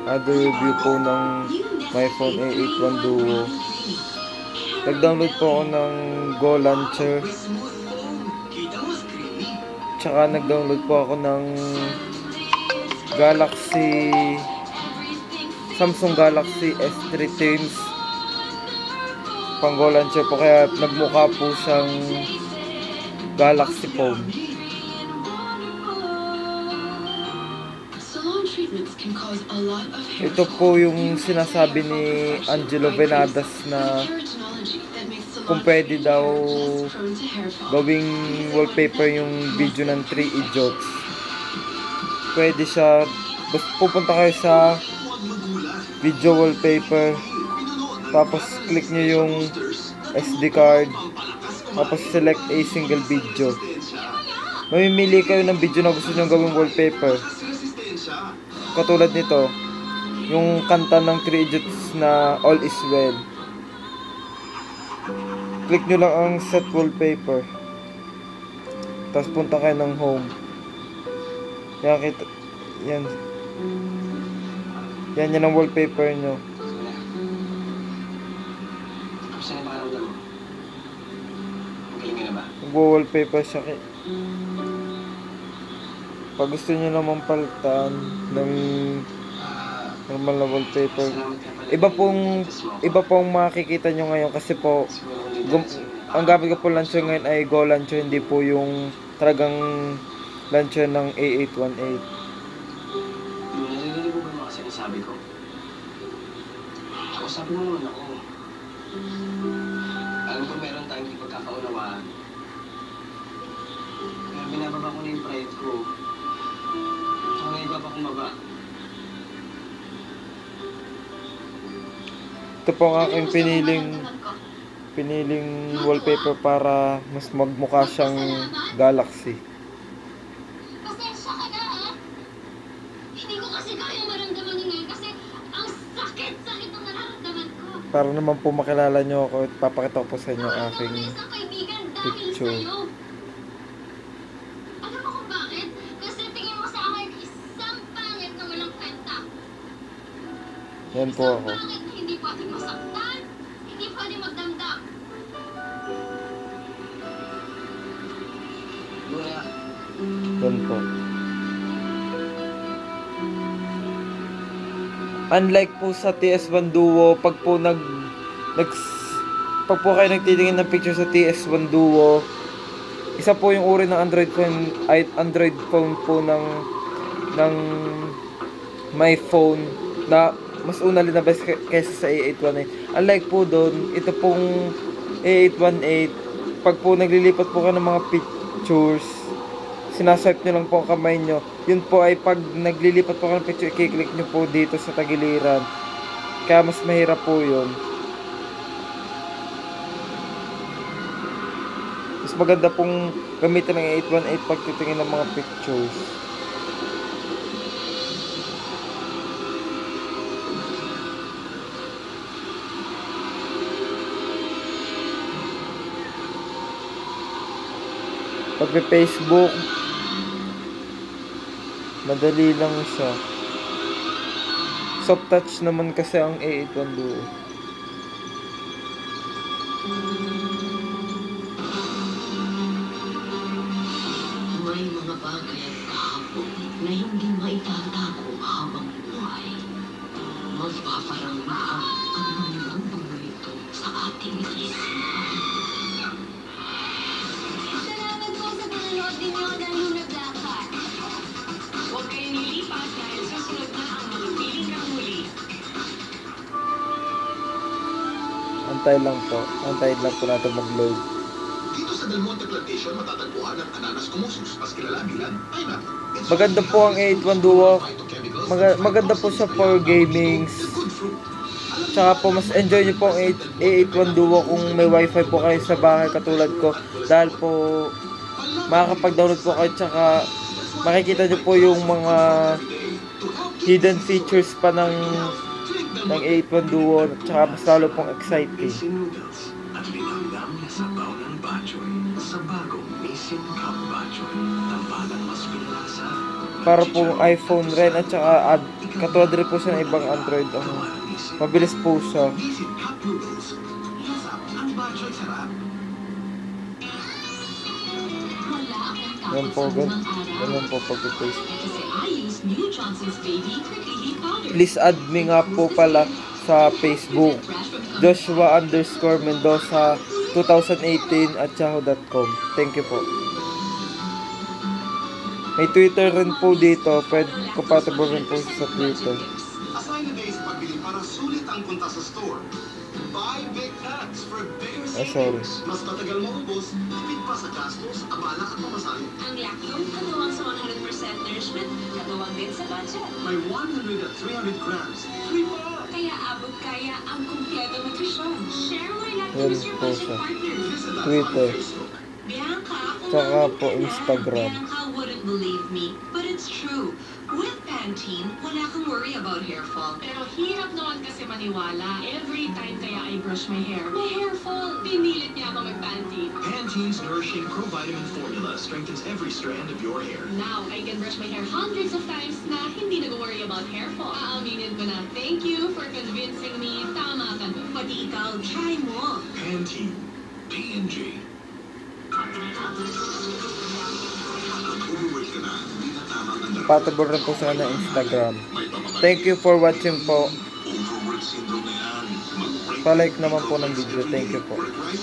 other review po ng my phone A81 Duo. Nag-download po ako ng Go Launcher. Tsaka nag-download po ako ng Samsung Galaxy S3 Themes pang Go Launcher po, kaya nagmukha po siyang Galaxy phone. Ito po yung sinasabi ni Angelo Venadas na kung pwede daw gawing wallpaper yung video ng 3 Idiots. Pwede siya. Basta pupunta kayo sa video wallpaper, tapos click nyo yung SD card, tapos select a single video. Mamimili kayo ng video na gusto nyo gawing wallpaper. Katulad nito, yung kanta ng 3 Idiots na All Is Well. Click nyo lang ang set wallpaper, tapos punta kayo ng home. Yan ang wallpaper nyo. Nag-wallpaper siya. Pag gusto nyo naman palitan ng normal na wallpaper, iba pong makikita nyo ngayon, kasi po ang gamit ko po launcher ngayon ay Go Launcher, hindi po yung talagang launcher ng A818. Narinig mo ba mga sinasabi ko? Kausapin mo naman ako. Alam ko meron tayong di pagkakaunawaan. Kaya binababa ko na yung pride ko. Saka may iba pa kumaba. Ito po ang aking piniling wallpaper para mas magmukha siyang Galaxy. Pasensya ka na, ha? Hindi ko kasi kaya maramdaman yun ngayon kasi ang sakit-sakit ng nararamdaman ko. Para naman po makilala nyo ako, at papakita ko po sa inyo ang aking Isang kaibigan dahil picture. sa'yo. Alam mo kung bakit? Kasi tingin mo sa akin isang pangit na walang kwenta. Yan po Isang ako. pangit na hindi pwedeng masaktan, hindi pwedeng magdamdam. Luna, Yan po. Unlike po sa TS1 Duo, pag po kayo nagtitingin ng picture sa TS1 Duo, isa po yung uri ng Android phone po ng my phone na mas una linabas kaysa sa A818. Unlike po doon, ito pong A818, pag po naglilipat po ka ng mga pictures, sinaswipe nyo lang po ang kamay nyo. Yun po ay pag naglilipat po ka ng picture, i-click nyo po dito sa tagiliran. Kaya mas mahirap po yun. Mas maganda pong gamitin ng A818 pag titingin ng mga pictures. Pag may Facebook, madali lang siya. Soft touch naman kasi ang A818 Duo. May mga bagay at kahapon na hindi maitatago habang buhay. Magpaparamdam ang manlambang nito sa ating isipan. Salamat po sa panonood ninyo ng Lunag Lakad. Huwag kayong lilipat dahil susunod na ang mga piling ng muli. Antay lang po natin mag-load. Dito sa Del Monte Plantation, matatagpuan ang Ananas Commosus, mas kilala bilang pineapple. Maganda po ang A818 Duo. Maganda po siya for gamings. Tsaka po mas enjoy nyo po ang A818 Duo kung may wifi po kayo sa bahay katulad ko. Dahil po makakapag-download po kayo, tsaka makikita nyo po yung mga hidden features pa ng A818 Duo. Tsaka mas lalo pong exciting. Missing noodles at linamdam na sabaw ng Batchoy sa bagong Missing Cup Batchoy. Tampalan mas pinalasa, para pong iPhone rin at saka katulad rin po siya ng ibang Android. Mabilis po siya. Visit Cup Noodles. Lasap ang batchoy sarap. Wala akong Yan takot po, sa unang araw. ganun po pag-paste. Kasi I use new Johnson's Baby Prickly Heat Powder. Please add me nga po pala sa Facebook. Joshua_Mendoza 2018 at yahoo.com. Thank you po. May Twitter rin po dito. Pwede compatible rin po sa Twitter. Assign a day sa pagbili para sulit ang punta sa store. Buy big packs for bigger sorry. savings. Mas matagal maubos, tipid pa sa gastos, abala at pamasahe. Ang Lactome, katuwang sa 100% nourishment, katuwang din sa budget. May 100 at 300 grams. Free pa! Kaya abot kaya ang kumpleto nutrisyon. Share my Lactome Yan is your po budget siya. partner. Visit us Twitter. on Facebook. Bianca, kung Tsaka mabot po ka na, Instagram. Bianca wouldn't believe me, but it's true. With Pantene, wala kang worry about hair fall. Pero hirap naman kasi maniwala. Every time kaya I brush my hair, may hair fall. Pinilit niya ako mag-Pantene. Pantene's nourishing provitamin formula strengthens every strand of your hair. Now, I can brush my hair hundreds of times na hindi nag-worry about hair fall. Aaminin ko na, thank you for convincing me. Tama ka doon. Pati ikaw, try mo. Pantene. P&G. Overweight ka na, hindi na tama ang dapat. Compatible rin po sa kanya Instagram. May pamamatay. Thank you for watching po. Overwork syndrome na yan. Mag-break. Pa-like naman po ng video. Thank you po. Work right,